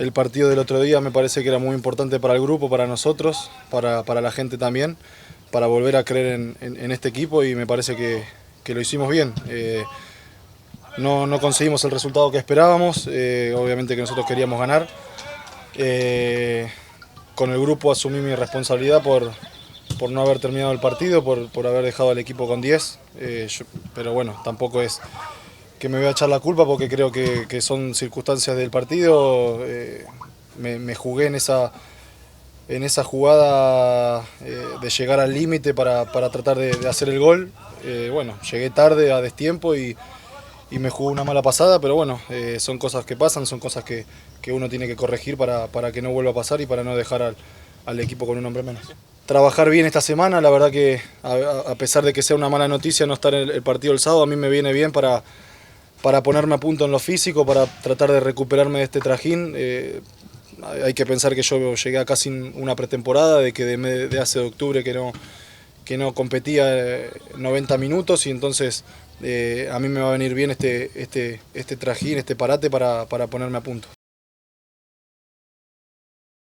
el partido del otro día me parece que era muy importante para el grupo, para nosotros, para la gente también, para volver a creer en este equipo y me parece que lo hicimos bien. No conseguimos el resultado que esperábamos, obviamente que nosotros queríamos ganar. Con el grupo asumí mi responsabilidad por no haber terminado el partido, por haber dejado al equipo con 10, pero bueno, tampoco es que me voy a echar la culpa porque creo que son circunstancias del partido. Me jugué en esa jugada de llegar al límite para tratar de hacer el gol. Bueno, llegué tarde a destiempo y me jugó una mala pasada, pero bueno, son cosas que pasan, son cosas que uno tiene que corregir para que no vuelva a pasar y para no dejar al equipo con un hombre menos. Trabajar bien esta semana, la verdad que a pesar de que sea una mala noticia no estar en el partido el sábado, a mí me viene bien para ponerme a punto en lo físico, para tratar de recuperarme de este trajín. Hay que pensar que yo llegué acá sin una pretemporada, de que de hace de octubre que no competía 90 minutos y entonces a mí me va a venir bien este trajín, este parate para ponerme a punto.